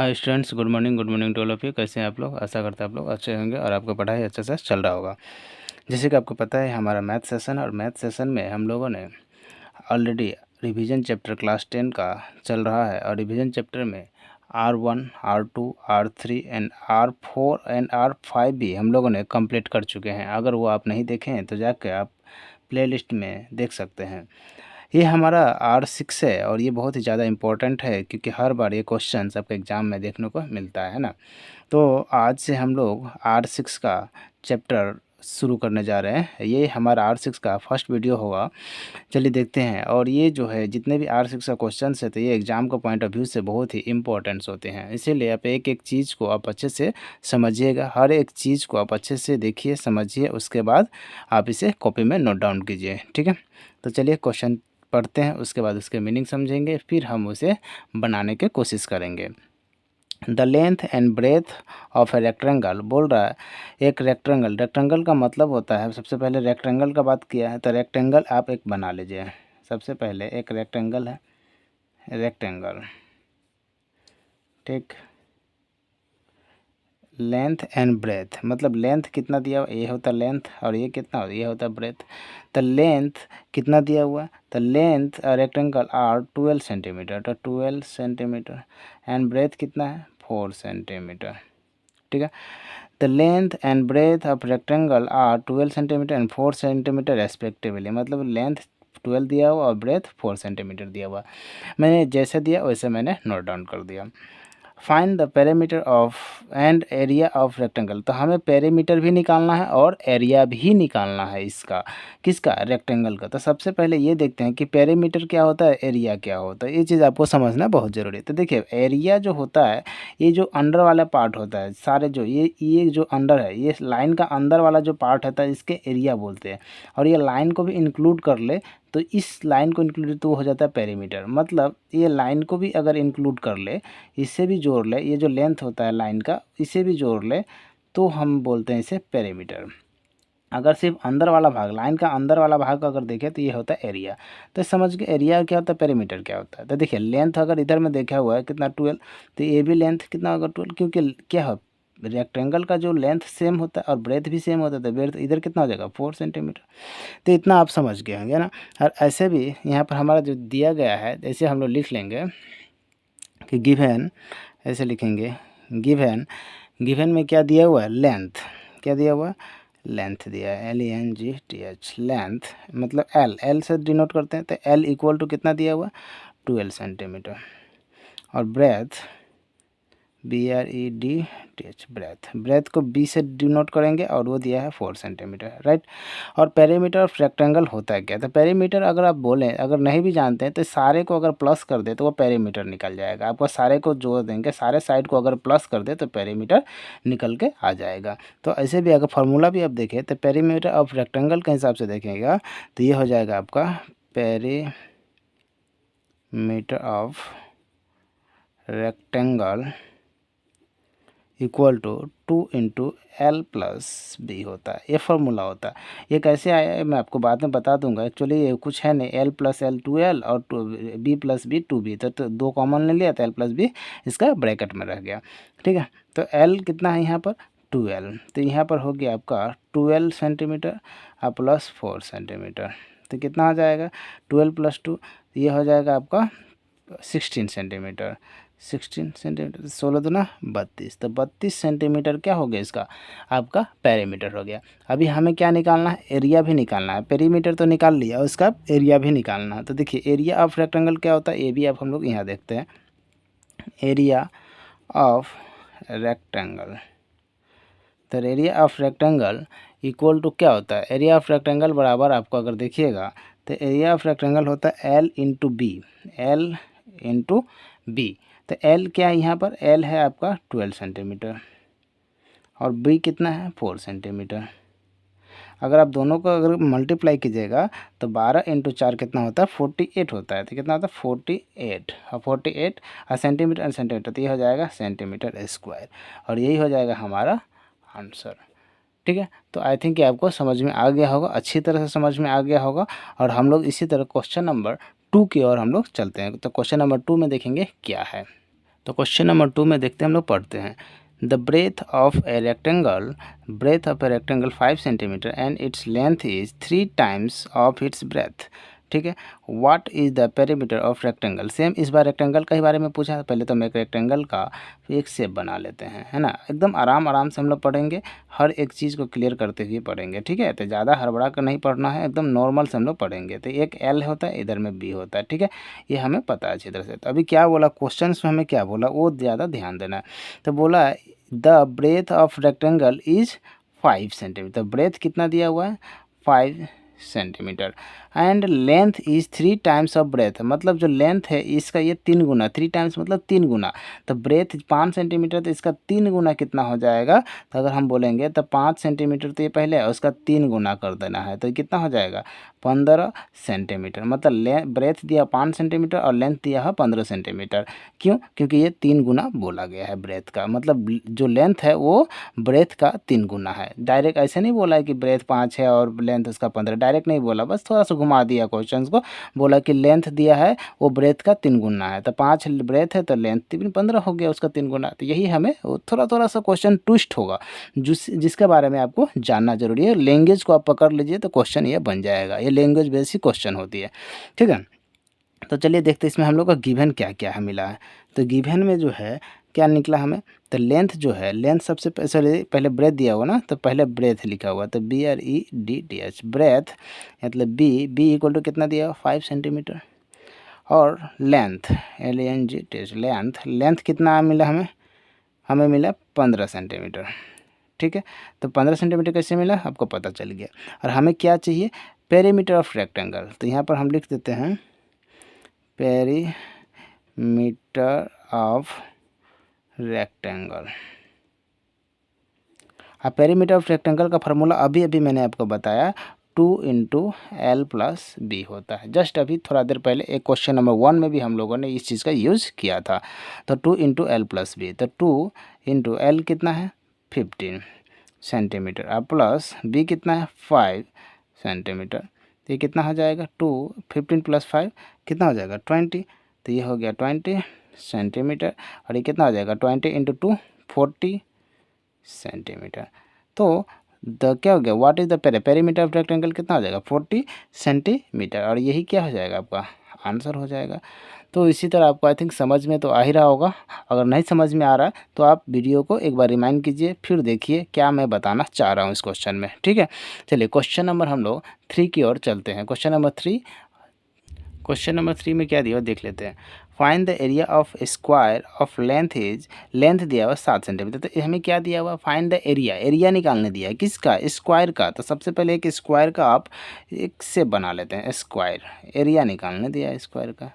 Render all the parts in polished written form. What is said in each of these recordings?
Hi students, good morning to all of you. कैसे हैं आप लोग? आशा करते हैं आप लोग अच्छे होंगे और आपका पढ़ाई अच्छे से चल रहा होगा। जैसे कि आपको पता है हमारा मैथ सेशन और मैथ सेशन में हम लोगों ने ऑलरेडी रिवीजन चैप्टर क्लास 10 का चल रहा है और रिवीजन चैप्टर में R1, R2, R3 and R4 and R5 भी हम लोगों ने कंप्लीट कर चुके हैं। अगर वो आप नहीं देखे हैं तो जाके आप प्लेलिस्ट में देख सकते हैं। ये हमारा R6 है और ये बहुत ही ज़्यादा इम्पोर्टेंट है क्योंकि हर बार ये क्वेश्चन आपके एग्ज़ाम में देखने को मिलता है ना। तो आज से हम लोग R6 का चैप्टर शुरू करने जा रहे हैं। ये हमारा R6 का फर्स्ट वीडियो होगा। चलिए देखते हैं। और ये जो है जितने भी R6 का क्वेश्चन है तो ये एग्ज़ाम का पॉइंट ऑफ व्यू से बहुत ही इम्पोर्टेंट्स होते हैं। इसीलिए आप एक एक चीज़ को आप अच्छे से समझिएगा, हर एक चीज़ को आप अच्छे से देखिए, समझिए, उसके बाद आप इसे कॉपी में नोट डाउन कीजिए। ठीक है, तो चलिए क्वेश्चन पढ़ते हैं, उसके बाद उसके मीनिंग समझेंगे, फिर हम उसे बनाने की कोशिश करेंगे। The length and breadth of a rectangle बोल रहा है। एक रेक्टेंगल, रेक्टेंगल का मतलब होता है, सबसे पहले रेक्टेंगल का बात किया है तो रेक्टेंगल आप एक बना लीजिए। सबसे पहले एक रेक्टेंगल है, रेक्टेंगल, ठीक। लेंथ एंड ब्रेथ मतलब लेंथ कितना दिया हुआ, ये होता लेंथ, और ये कितना होता, ये होता ब्रेथ। तो लेंथ कितना दिया हुआ, तो लेंथ रेक्टेंगल आर 12 सेंटीमीटर, तो 12 सेंटीमीटर, एंड ब्रेथ कितना है 4 सेंटीमीटर। ठीक है, the length and breadth of rectangle are 12 centimetre and 4 centimetre respectively, मतलब लेंथ 12 दिया हुआ और ब्रेथ 4 सेंटीमीटर दिया हुआ। मैंने जैसे दिया वैसे मैंने नोट डाउन कर दिया। Find the perimeter of and area of rectangle, तो हमें पेरीमीटर भी निकालना है और एरिया भी निकालना है इसका, किसका, रेक्टेंगल का। तो सबसे पहले ये देखते हैं कि पेरीमीटर क्या होता है, एरिया क्या होता है। ये चीज़ आपको समझना बहुत ज़रूरी है। तो देखिए एरिया जो होता है, ये जो अंडर वाला पार्ट होता है, सारे जो ये जो अंडर है, ये लाइन का अंदर वाला जो पार्ट होता है इसके एरिया बोलते हैं। और ये लाइन को भी इंक्लूड कर ले तो इस लाइन को इंक्लूड तो हो जाता है पेरीमीटर। मतलब ये लाइन को भी अगर इंक्लूड कर ले, इससे भी जोड़ ले, ये जो लेंथ होता है लाइन का इसे भी जोड़ ले, तो हम बोलते हैं इसे पेरीमीटर। अगर सिर्फ अंदर वाला भाग, लाइन का अंदर वाला भाग अगर देखें तो ये होता है एरिया। तो समझ के एरिया क्या होता है, पेरीमीटर क्या होता है। तो देखिए लेंथ अगर इधर में देखा हुआ है कितना 12, तो ये भी लेंथ कितना होगा 12, क्योंकि क्या हो, रेक्टेंगल का जो लेंथ सेम होता है और ब्रेथ भी सेम होता है, तो ब्रेथ इधर कितना हो जाएगा 4 सेंटीमीटर। तो इतना आप समझ गए होंगे ना। और ऐसे भी यहाँ पर हमारा जो दिया गया है, ऐसे हम लोग लिख लेंगे कि गिवन, ऐसे लिखेंगे गिवन, गिवन में क्या दिया हुआ है, लेंथ, क्या दिया हुआ है, लेंथ दिया है, LENGTH, लेंथ मतलब एल, एल से डिनोट करते हैं। तो एल इक्वल टू कितना दिया हुआ है 12 सेंटीमीटर, और ब्रेथ BREDTH, ब्रेथ, ब्रेथ को बी से डिनोट करेंगे और वो दिया है 4 सेंटीमीटर, राइट। और पेरीमीटर ऑफ रेक्टेंगल होता है क्या, तो पेरीमीटर अगर आप बोलें, अगर नहीं भी जानते हैं तो सारे को अगर प्लस कर दे तो वो पेरीमीटर निकल जाएगा। आपको सारे को जोड़ देंगे, सारे साइड को अगर प्लस कर दे तो पेरीमीटर निकल के आ जाएगा। तो ऐसे भी अगर फार्मूला भी आप देखें तो पेरीमीटर ऑफ रेक्टेंगल के हिसाब से देखेगा तो ये हो जाएगा आपका perimeter of rectangle equal to 2 into L plus B होता है। ये फार्मूला होता है। ये कैसे आया है मैं आपको बाद में बता दूंगा। एक्चुअली ये कुछ है नहीं, एल प्लस एल 2L और बी प्लस बी 2B, तो दो कॉमन ले लिया तो एल प्लस बी इसका ब्रैकेट में रह गया। ठीक है, तो एल कितना है यहाँ पर 2L, तो यहाँ पर हो गया आपका 12 सेंटीमीटर और प्लस 4 सेंटीमीटर, तो कितना हो जाएगा 12 + 2, ये हो जाएगा आपका 16 सेंटीमीटर, 16 सेंटीमीटर, 16 दूना 32, तो 32 सेंटीमीटर क्या हो गया इसका, आपका पेरीमीटर हो गया। अभी हमें क्या निकालना है, एरिया भी निकालना है। पेरीमीटर तो निकाल लिया, उसका एरिया भी निकालना है। तो देखिए एरिया ऑफ रेक्टेंगल क्या होता है, ये भी आप हम लोग यहाँ देखते हैं। एरिया ऑफ रेक्टेंगल, तो area of rectangle equal to क्या होता है, एरिया ऑफ रेक्टेंगल बराबर आपको अगर देखिएगा तो एरिया ऑफ रेक्टेंगल होता है L into B, L into B. तो L क्या है यहाँ पर, L है आपका 12 सेंटीमीटर और B कितना है 4 सेंटीमीटर। अगर आप दोनों को अगर मल्टीप्लाई कीजिएगा तो 12 इंटू 4 कितना होता है 48 होता है। तो कितना होता है 48, और 48 और सेंटीमीटर सेंटीमीटर, तो ये हो जाएगा सेंटीमीटर स्क्वायर, और यही हो जाएगा हमारा आंसर। ठीक है, तो आई थिंक कि आपको समझ में आ गया होगा, अच्छी तरह से समझ में आ गया होगा। और हम लोग इसी तरह क्वेश्चन नंबर 2 की ओर हम लोग चलते हैं। तो क्वेश्चन नंबर 2 में देखेंगे क्या है, तो क्वेश्चन नंबर 2 में देखते हैं, हम लोग पढ़ते हैं। The breadth of a rectangle 5 centimetre and its length is 3 times of its breadth. ठीक है, what is the perimeter of rectangle. Same इस बार रेक्टेंगल का ही बारे में पूछा है। पहले तो हम एक रेक्टेंगल का एक शेप बना लेते हैं, है ना। एकदम आराम से हम लोग पढ़ेंगे, हर एक चीज़ को क्लियर करते हुए पढ़ेंगे। ठीक है, तो ज़्यादा हड़बड़ा कर नहीं पढ़ना है, एकदम नॉर्मल से हम लोग पढ़ेंगे। तो एक एल होता है, इधर में बी होता है। ठीक है, ये हमें पता है अच्छी तरह से। तो अभी क्या बोला क्वेश्चन में, हमें क्या बोला वो ज़्यादा ध्यान देना है। तो बोला the breadth of rectangle is 5 centimetre. Breadth कितना दिया हुआ है, 5 centimetre and length is 3 times of breadth. मतलब जो लेंथ है इसका ये 3 गुना, 3 टाइम्स मतलब 3 गुना। तो ब्रेथ 5 सेंटीमीटर, तो इसका 3 गुना कितना हो जाएगा। तो अगर हम बोलेंगे तो 5 सेंटीमीटर तो ये पहले है, उसका 3 गुना कर देना है, तो ये कितना हो जाएगा 15 सेंटीमीटर। मतलब ब्रेथ दिया 5 सेंटीमीटर और लेंथ दिया है 15 सेंटीमीटर। क्यों, क्योंकि ये 3 गुना बोला गया है ब्रेथ का। मतलब जो लेंथ है वो ब्रेथ का 3 गुना है। डायरेक्ट ऐसे नहीं बोला है कि ब्रेथ 5 है और लेंथ उसका 15, डायरेक्ट नहीं बोला, बस थोड़ा सा घुमा दिया क्वेश्चन को। बोला कि लेंथ दिया है वो ब्रेथ का 3 गुना है, तो 5 ब्रेथ है तो लेंथ 15 हो गया उसका 3 गुना। तो यही हमें थोड़ा सा क्वेश्चन ट्विस्ट होगा जिसके बारे में आपको जानना जरूरी है। लैंग्वेज को आप पकड़ लीजिए तो क्वेश्चन ये बन जाएगा। ये लैंग्वेज बेसिक क्वेश्चन होती है। ठीक है, तो चलिए देखते हैं इसमें हम लोग का गिवन क्या क्या है मिला है। तो गिवन में जो है क्या निकला हमें, तो लेंथ जो है, लेंथ सबसे पहले ब्रेथ दिया हुआ ना, तो पहले ब्रेथ लिखा हुआ, तो BREDTH ब्रेथ, मतलब बी इक्वल टू कितना दिया हुआ 5 सेंटीमीटर। और लेंथ LENGTH लेंथ कितना मिला हमें मिला 15 सेंटीमीटर। ठीक है, तो 15 सेंटीमीटर कैसे मिला आपको पता चल गया। और हमें क्या चाहिए, पेरीमीटर ऑफ रेक्टेंगल। तो यहाँ पर हम लिख देते हैं पेरीमीटर ऑफ रेक्टेंगल। अब पेरीमीटर ऑफ रेक्टेंगल का फार्मूला अभी मैंने आपको बताया, 2 × L+B होता है। जस्ट अभी थोड़ा देर पहले एक क्वेश्चन नंबर 1 में भी हम लोगों ने इस चीज़ का यूज़ किया था। तो 2 × L+B, तो 2 × L कितना है 15 सेंटीमीटर, अब प्लस B कितना है 5 सेंटीमीटर। तो ये कितना हो जाएगा 15 + 5 कितना हो जाएगा 20। तो ये हो गया 20 सेंटीमीटर। और ये कितना हो जाएगा 20 × 2 40 सेंटीमीटर। तो क्या हो गया, what is the perimeter of rectangle कितना हो जाएगा 40 सेंटीमीटर। और यही क्या हो जाएगा आपका आंसर हो जाएगा। तो इसी तरह आपको आई थिंक समझ में तो आ ही रहा होगा। अगर नहीं समझ में आ रहा है तो आप वीडियो को एक बार रिमाइंड कीजिए, फिर देखिए क्या मैं बताना चाह रहा हूँ इस क्वेश्चन में। ठीक है, चलिए क्वेश्चन नंबर हम लोग 3 की ओर चलते हैं। क्वेश्चन नंबर 3 में क्या दिया हुआ देख लेते हैं। Find the area of square of length दिया हुआ 7 सेंटीमीटर। तो हमें क्या दिया हुआ, फाइंड द एरिया निकालने दिया है किसका, स्क्वायर का। तो सबसे पहले एक स्क्वायर का आप एक से बना लेते हैं, स्क्वायर एरिया निकालने दिया है स्क्वायर का।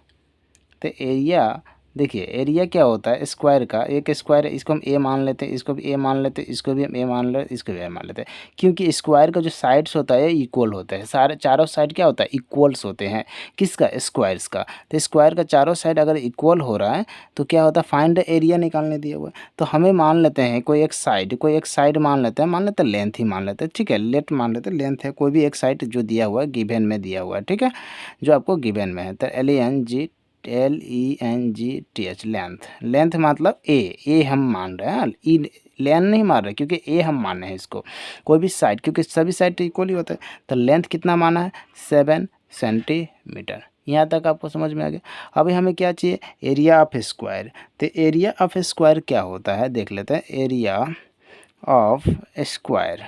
तो एरिया देखिए, एरिया क्या होता है स्क्वायर का, एक स्क्वायर है, इसको हम ए मान लेते हैं, इसको भी ए मान लेते हैं, इसको भी हम ए मान लेते हैं, इसको भी ए मान लेते हैं। क्योंकि स्क्वायर का जो साइड्स होता है इक्वल होता है, सारे चारों साइड क्या होता है इक्वल्स होते हैं किसका, स्क्वायर्स का। तो स्क्वायर का चारों साइड अगर इक्वल हो रहा है तो क्या होता है, फाइंड एरिया निकालने दिया हुआ है। तो हमें मान लेते हैं कोई एक साइड मान लेते हैं लेंथ ही मान लेते हैं। ठीक है, लेट मान लेते हैं लेंथ है, कोई भी एक साइड जो दिया हुआ है गिवन में दिया हुआ है। ठीक है, जो आपको गिवन में है। तो LENGTH लेंथ मतलब ए हम मान रहे हैं, ई लेंथ नहीं मान रहे क्योंकि ए हम मान रहे हैं इसको। कोई भी साइड, क्योंकि सभी साइड तो इक्वल ही होता है। तो लेंथ कितना माना है 7 सेंटीमीटर। यहाँ तक आपको समझ में आ गया। अभी हमें क्या चाहिए, एरिया ऑफ स्क्वायर। तो एरिया ऑफ स्क्वायर क्या होता है देख लेते हैं। एरिया ऑफ स्क्वायर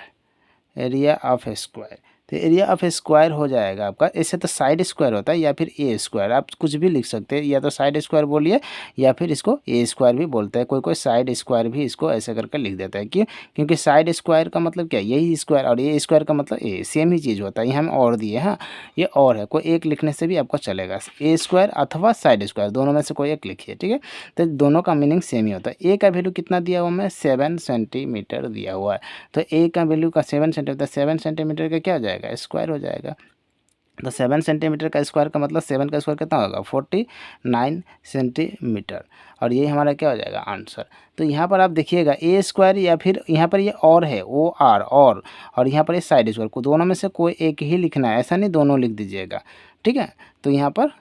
तो एरिया ऑफ स्क्वायर हो जाएगा आपका, ऐसे तो साइड स्क्वायर होता है या फिर ए स्क्वायर, आप कुछ भी लिख सकते हैं, या तो साइड स्क्वायर बोलिए या फिर इसको ए स्क्वायर भी बोलते हैं। कोई साइड स्क्वायर भी इसको ऐसे करके लिख देता है। क्यों, क्योंकि साइड स्क्वायर का मतलब क्या, यही स्क्वायर, और ए स्क्वायर का मतलब ए, सेम ही चीज़ होता है। यहाँ हम और दिए, हाँ ये और है, कोई एक लिखने से भी आपको चलेगा, ए स्क्वायर अथवा साइड स्क्वायर दोनों में से कोई एक लिखिए। ठीक है, तो दोनों का मीनिंग सेम ही होता है। ए का वैल्यू कितना दिया हुआ हमें 7 सेंटीमीटर दिया हुआ है। तो ए का वैल्यू का 7 सेंटीमीटर, 7 सेंटीमीटर का क्या हो जाएगा स्क्वायर हो जाएगा। तो 7 सेंटीमीटर का स्क्वायर का मतलब 7 का स्क्वायर कितना होगा 49 सेंटीमीटर। और ये हमारा क्या हो जाएगा आंसर। तो यहाँ पर आप देखिएगा ए स्क्वायर या फिर यहाँ पर ये और है OR और यहाँ पर ये साइड स्क्वायर को, दोनों में से कोई एक ही लिखना है, ऐसा नहीं दोनों लिख दीजिएगा। ठीक है, तो यहाँ पर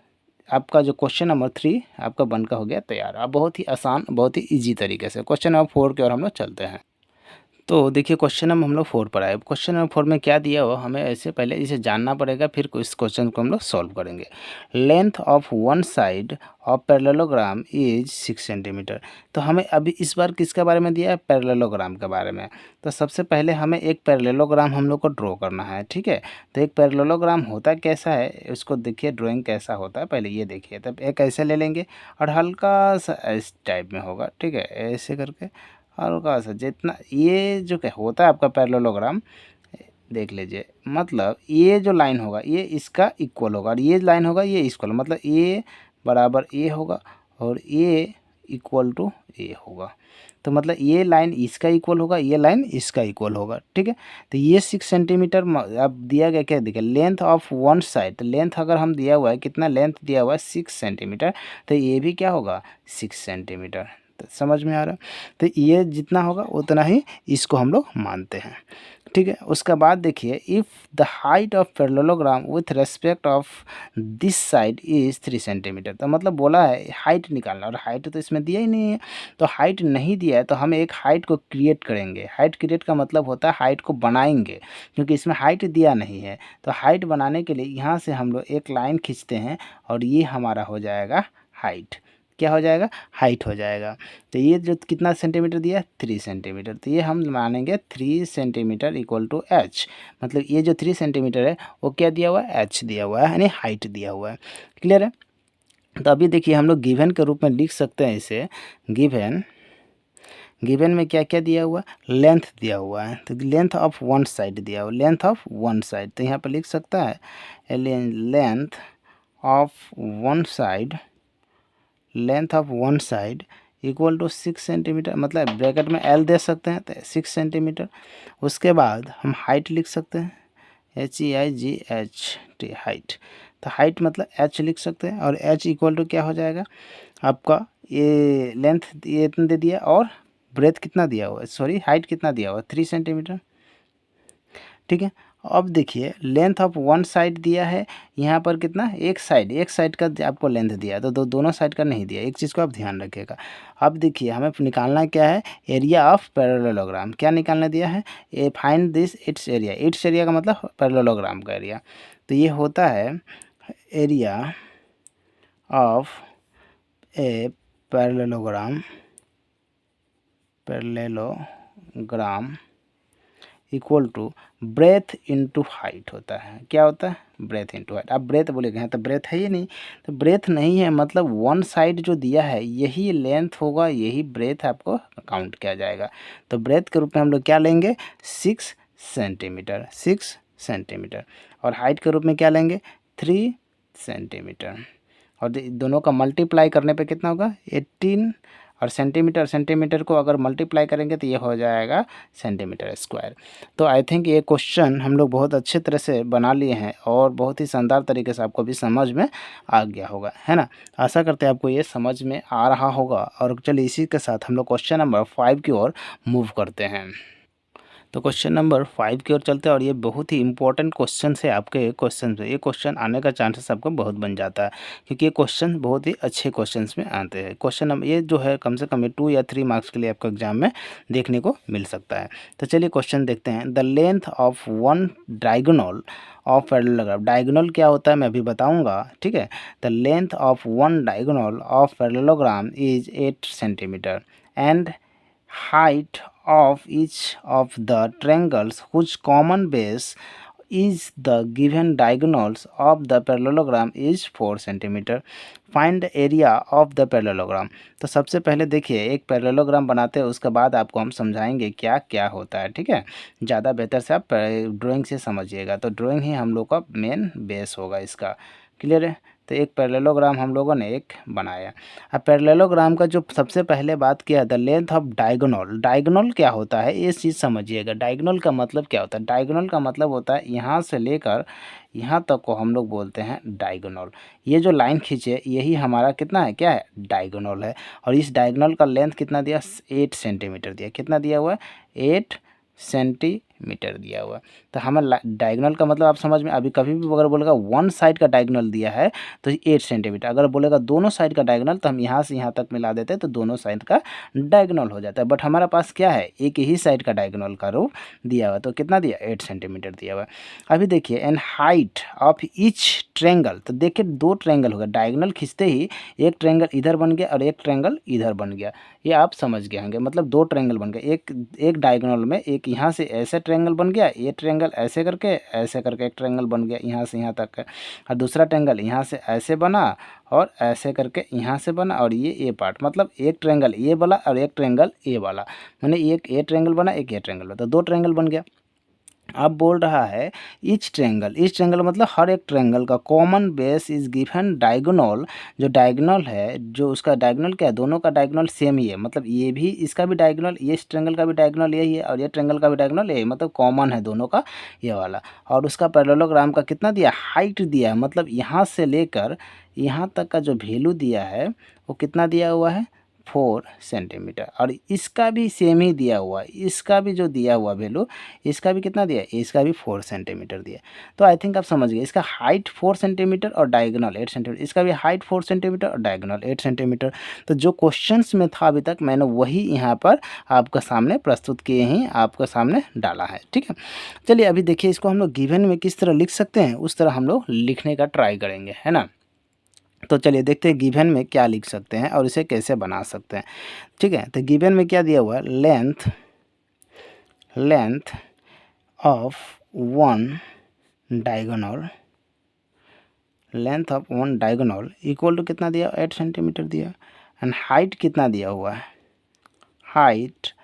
आपका जो क्वेश्चन नंबर 3 आपका बनकर हो गया तैयार। अब बहुत ही आसान, बहुत ही ईजी तरीके से क्वेश्चन नंबर 4 की ओर हम लोग चलते हैं। तो देखिए क्वेश्चन नंबर हम लोग 4 पर आए। क्वेश्चन नंबर 4 में क्या दिया हुआ, हमें ऐसे पहले इसे जानना पड़ेगा, फिर इस क्वेश्चन को हम लोग सॉल्व करेंगे। Length of one side of parallelogram is 6 centimetre. तो हमें अभी इस बार किसके बारे में दिया है, पैरेललोग्राम के बारे में। तो सबसे पहले हमें एक पैरेललोग्राम हम लोग को ड्रॉ करना है, ठीक है। तो एक पैरेललोग्राम होता कैसा है, उसको देखिए ड्राइंग कैसा होता है, पहले ये देखिए। तब एक ऐसे ले लेंगे और हल्का सा इस टाइप में होगा, ठीक है, ऐसे करके हल्का सा। जितना ये जो क्या होता है आपका पैरेललोग्राम, देख लीजिए, मतलब ये जो लाइन होगा ये इसका इक्वल होगा और ये लाइन होगा ये इक्वल, मतलब ये बराबर ये होगा और ये इक्वल टू ये होगा। तो मतलब ये लाइन इसका इक्वल होगा, ये लाइन इसका इक्वल होगा, ठीक है। तो ये 6 सेंटीमीटर अब दिया गया, क्या देखिए, लेंथ ऑफ वन साइड। तो लेंथ अगर हम दिया हुआ है, कितना लेंथ दिया हुआ है, 6 सेंटीमीटर। तो ये भी क्या होगा, 6 सेंटीमीटर। तो समझ में आ रहा है। तो ये जितना होगा उतना ही इसको हम लोग मानते हैं, ठीक है। उसके बाद देखिए, if the height of parallelogram with respect of this side is 3 centimetre. तो मतलब बोला है हाइट निकालना, और हाइट तो इसमें दिया ही नहीं है। तो हाइट नहीं दिया है तो हम एक हाइट को क्रिएट करेंगे। हाइट क्रिएट का मतलब होता है हाइट को बनाएंगे, क्योंकि इसमें हाइट दिया नहीं है। तो हाइट बनाने के लिए यहाँ से हम लोग एक लाइन खींचते हैं और ये हमारा हो जाएगा हाइट। क्या हो जाएगा, हाइट हो जाएगा। तो ये जो कितना सेंटीमीटर दिया है, 3 सेंटीमीटर। तो ये हम मानेंगे 3 सेंटीमीटर इक्वल टू एच। मतलब ये जो 3 सेंटीमीटर है वो क्या दिया हुआ है, एच दिया हुआ है, यानी हाइट दिया हुआ है। क्लियर है। तो अभी देखिए हम लोग गिवन के रूप में लिख सकते हैं इसे। गिवन में क्या क्या दिया हुआ, लेंथ दिया हुआ है। तो लेंथ ऑफ वन साइड दिया हुआ, लेंथ ऑफ वन साइड। तो यहाँ पर लिख सकता है length of one side, length of one side equal to 6 centimetre. मतलब ब्रैकेट में एल दे सकते हैं, तो 6 सेंटीमीटर। उसके बाद हम हाइट लिख सकते हैं, HEIGHT, हाइट। तो हाइट मतलब h लिख सकते हैं, और h इक्वल टू क्या हो जाएगा आपका, ये लेंथ ये इतना दे दिया और ब्रेथ कितना दिया हुआ है, सॉरी हाइट कितना दिया हुआ है, 3 सेंटीमीटर, ठीक है। अब देखिए लेंथ ऑफ वन साइड दिया है, यहाँ पर कितना, एक साइड का आपको लेंथ दिया है। तो दोनों साइड का नहीं दिया, एक चीज़ को आप ध्यान रखिएगा। अब देखिए हमें निकालना क्या है, एरिया ऑफ पैरेललोग्राम। क्या निकालना दिया है, a find this its area. Its area का मतलब पैरेललोग्राम का एरिया। तो ये होता है area of a parallelogram equal to breadth into height होता है। क्या होता है, ब्रेथ इनटू हाइट। अब ब्रेथ बोलेंगे, यहाँ तो ब्रेथ है ही नहीं। तो ब्रेथ नहीं है मतलब वन साइड जो दिया है यही लेंथ होगा, यही ब्रेथ आपको काउंट किया जाएगा। तो ब्रेथ के रूप में हम लोग क्या लेंगे, 6 सेंटीमीटर, 6 सेंटीमीटर। और हाइट के रूप में क्या लेंगे, 3 सेंटीमीटर। और दोनों का मल्टीप्लाई करने पे कितना होगा, 18। और सेंटीमीटर को अगर मल्टीप्लाई करेंगे तो ये हो जाएगा सेंटीमीटर स्क्वायर। तो आई थिंक ये क्वेश्चन हम लोग बहुत अच्छे तरह से बना लिए हैं और बहुत ही शानदार तरीके से आपको भी समझ में आ गया होगा, है ना। आशा करते हैं आपको ये समझ में आ रहा होगा। और चलिए इसी के साथ हम लोग क्वेश्चन नंबर 5 की ओर मूव करते हैं। तो क्वेश्चन नंबर 5 की ओर चलते हैं, और ये बहुत ही इंपॉर्टेंट क्वेश्चन है आपके क्वेश्चन से। ये क्वेश्चन आने का चांसेस आपको बहुत बन जाता है, क्योंकि ये क्वेश्चन बहुत ही अच्छे क्वेश्चंस में आते हैं। क्वेश्चन नंबर ये जो है कम से कम 2 या 3 मार्क्स के लिए आपको एग्जाम में देखने को मिल सकता है। तो चलिए क्वेश्चन देखते हैं। The length of one diagonal of parallelogram. Diagonal क्या होता है मैं अभी बताऊंगा, ठीक है। The length of one diagonal of parallelogram is 8 centimetre and height of each of the triangles whose common base is the given diagonals of the parallelogram is 4 centimeter. Find the area of the parallelogram. तो सबसे पहले देखिए एक parallelogram बनाते हैं, उसके बाद आपको हम समझाएंगे क्या क्या होता है, ठीक है। ज़्यादा बेहतर से आप ड्राइंग से समझिएगा। तो ड्राइंग ही हम लोग का मेन बेस होगा इसका। क्लियर है। तो एक पैरेललोग्राम हम लोगों ने एक बनाया। अब पैरेललोग्राम का जो सबसे पहले बात किया, the length of diagonal. Diagonal क्या होता है ये चीज़ समझिएगा। डायगोनल का मतलब क्या होता है, डायगोनल का मतलब होता है यहाँ से लेकर यहाँ तक को हम लोग बोलते हैं डायगोनल। ये जो लाइन खींचे यही हमारा कितना है, क्या है, डायगोनल है। और इस डायगोनल का लेंथ कितना दिया, 8 सेंटीमीटर दिया। कितना दिया हुआ है, 8 सेंटीमीटर। सेंटीमीटर दिया हुआ। तो हमें डायगोनल का मतलब आप समझ में, अभी कभी भी अगर बोलेगा वन साइड का डायगोनल दिया है तो 8 सेंटीमीटर, अगर बोलेगा दोनों साइड का डायगोनल तो हम यहाँ से यहाँ तक मिला देते हैं तो दोनों साइड का डायगोनल हो जाता है। बट हमारे पास क्या है, एक ही साइड का डायगोनल का रूप दिया हुआ, तो कितना दिया, 8 सेंटीमीटर दिया हुआ। अभी देखिए and height of each triangle, तो देखिए दो ट्रेंगल हो गया, डायगोनल खींचते ही एक ट्रेंगल इधर बन गया और एक ट्रेंगल इधर बन गया, ये आप समझ गए होंगे, मतलब दो ट्रेंगल बन गए, एक डायगोनल में एक यहाँ से ऐसे ट्रेंगल बन गया, ये ट्रेंगल ऐसे करके एक ट्रेंगल बन गया यहाँ से यहाँ तक का, और दूसरा ट्रेंगल यहाँ से ऐसे बना और ऐसे करके यहाँ से बना, और ये पार्ट, मतलब एक ट्रेंगल ये वाला और एक ट्रेंगल ये वाला, मैंने एक ये ट्रेंगल बना एक ये ट्रेंगल बना, तो दो ट्रेंगल बन गया। अब बोल रहा है ईच ट्रेंगल मतलब हर एक ट्रेंगल का common base is given diagonal, जो डायगोनल है, जो उसका डायगोनल क्या है, दोनों का डायगोनल सेम ही है, मतलब ये भी इसका भी डायगोनल, ये इस ट्रेंगल का भी डायगोनल यही है और ये ट्रेंगल का भी डायगोनल यही, मतलब कॉमन है दोनों का ये वाला। और उसका पैरेललोग्राम का कितना दिया, हाइट दिया है, मतलब यहाँ से लेकर यहाँ तक का जो वैल्यू दिया है वो कितना दिया हुआ है, 4 सेंटीमीटर, और इसका भी सेम ही दिया हुआ है, इसका भी जो दिया हुआ वैल्यू, इसका भी कितना दिया है, इसका भी 4 सेंटीमीटर दिया। तो आई थिंक आप समझ गए, इसका हाइट 4 सेंटीमीटर और डायगोनल 8 सेंटीमीटर, इसका भी हाइट 4 सेंटीमीटर और डायगोनल 8 सेंटीमीटर। तो जो क्वेश्चंस में था अभी तक मैंने वही यहाँ पर आपका सामने प्रस्तुत किए ही आपके सामने डाला है, ठीक है। चलिए अभी देखिए इसको हम लोग गिवन में किस तरह लिख सकते हैं, उस तरह हम लोग लिखने का ट्राई करेंगे, है ना। तो चलिए देखते हैं गिवन में क्या लिख सकते हैं और इसे कैसे बना सकते हैं, ठीक है। तो गिवन में क्या दिया हुआ है, length of one diagonal, length of one diagonal equal to कितना दिया, 8 सेंटीमीटर दिया, एंड हाइट कितना दिया हुआ है, हाइट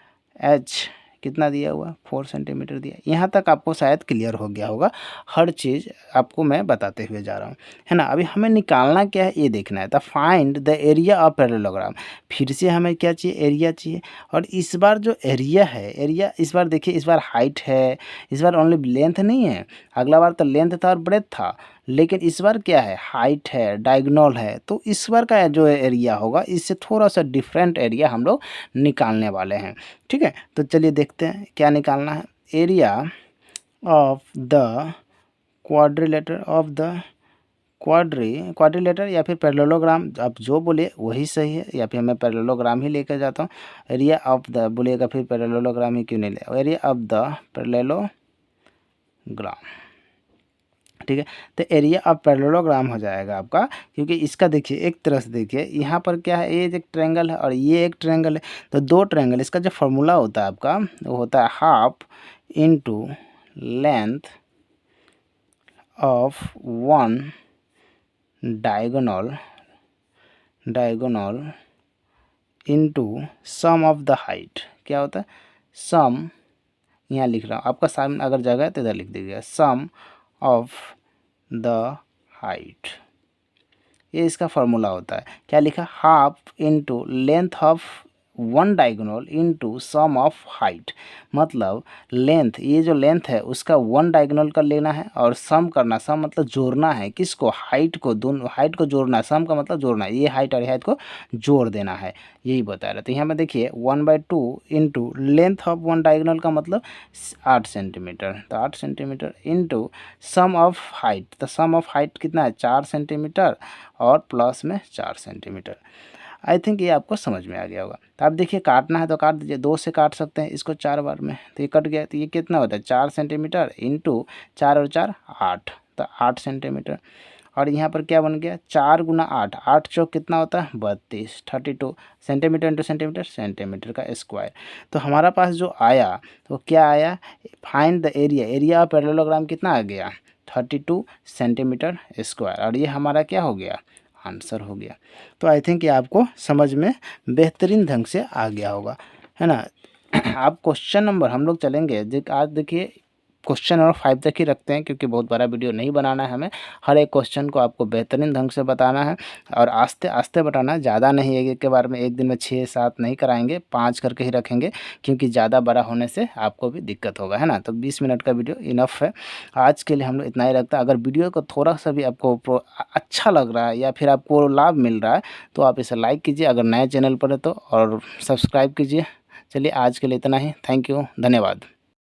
h कितना दिया हुआ, 4 सेंटीमीटर दिया। यहाँ तक आपको शायद क्लियर हो गया होगा, हर चीज़ आपको मैं बताते हुए जा रहा हूँ, है ना। अभी हमें निकालना क्या है ये देखना है, तो find the area of parallelogram, फिर से हमें क्या चाहिए, एरिया चाहिए। और इस बार जो एरिया है, एरिया इस बार देखिए, इस बार हाइट है, इस बार ओनली लेंथ नहीं है, अगला बार तो लेंथ था और ब्रेथ था, लेकिन इस बार क्या है, हाइट है, डायगोनल है, तो इस बार का जो एरिया होगा इससे थोड़ा सा डिफरेंट एरिया हम लोग निकालने वाले हैं, ठीक है। तो चलिए देखते हैं क्या निकालना है, area of the quadrilateral of the quadrilateral या फिर पैरेललोग्राम, आप जो बोले वही सही है, या फिर मैं पैरेललोग्राम ही लेकर जाता हूँ। एरिया ऑफ द बोलिएगा, फिर पैरेललोग्राम ही क्यों नहीं ले, एरिया ऑफ द पैरेललोग्राम, ठीक है। तो एरिया ऑफ पैरेललोग्राम हो जाएगा आपका, क्योंकि इसका देखिए एक तरह से देखिए यहाँ पर क्या है, ये एक ट्रायंगल है और ये एक ट्रायंगल है, तो दो ट्रायंगल, इसका जो फॉर्मूला होता है आपका वो होता है half into length of one diagonal into sum of the height, क्या होता है, सम, यहाँ लिख रहा हूँ, आपका सामने अगर जगह है तो इधर लिख दीजिएगा, सम ऑफ द हाइट, ये इसका फार्मूला होता है। क्या लिखा, half into length of one diagonal into sum of height, मतलब लेंथ, ये जो लेंथ है उसका वन डायगोनल का लेना है और सम करना, सम मतलब जोड़ना है किसको, हाइट को, दोनों हाइट को जोड़ना है, सम का मतलब जोड़ना है, ये हाइट और हाइट को जोड़ देना है, यही बता रहा है। तो यहाँ में देखिए 1/2 into length of one diagonal का मतलब 8 सेंटीमीटर, तो 8 centimetre into sum of height, तो सम ऑफ हाइट कितना है, 4 सेंटीमीटर और प्लस में 4 सेंटीमीटर। आई थिंक ये आपको समझ में आ गया होगा। तो आप देखिए काटना है तो काट दीजिए, 2 से काट सकते हैं इसको 4 बार में, तो ये कट गया, तो ये कितना होता है, 4 सेंटीमीटर इंटू 4 और 4 8, तो 8 सेंटीमीटर। और यहाँ पर क्या बन गया, 4 गुना 8, 8 चौक कितना होता है 32, 32 सेंटीमीटर इंटू सेंटीमीटर, सेंटीमीटर का स्क्वायर। तो हमारा पास जो आया तो क्या आया, find the area, area of parallelogram कितना आ गया, 32 सेंटीमीटर स्क्वायर, और ये हमारा क्या हो गया, आंसर हो गया। तो आई थिंक ये आपको समझ में बेहतरीन ढंग से आ गया होगा, है ना। आप क्वेश्चन नंबर हम लोग चलेंगे, आज देखिए क्वेश्चन नंबर 5 तक ही रखते हैं, क्योंकि बहुत बड़ा वीडियो नहीं बनाना है हमें, हर एक क्वेश्चन को आपको बेहतरीन ढंग से बताना है और आस्ते आस्ते बताना है, ज़्यादा नहीं, एक के बारे में एक दिन में 6-7 नहीं कराएंगे, 5 करके ही रखेंगे, क्योंकि ज़्यादा बड़ा होने से आपको भी दिक्कत होगा, है ना। तो 20 मिनट का वीडियो इनफ है, आज के लिए हम लोग इतना ही रखते हैं। अगर वीडियो को थोड़ा सा भी आपको अच्छा लग रहा है या फिर आपको लाभ मिल रहा है तो आप इसे लाइक कीजिए, अगर नए चैनल पर है तो, और सब्सक्राइब कीजिए। चलिए आज के लिए इतना ही, थैंक यू, धन्यवाद।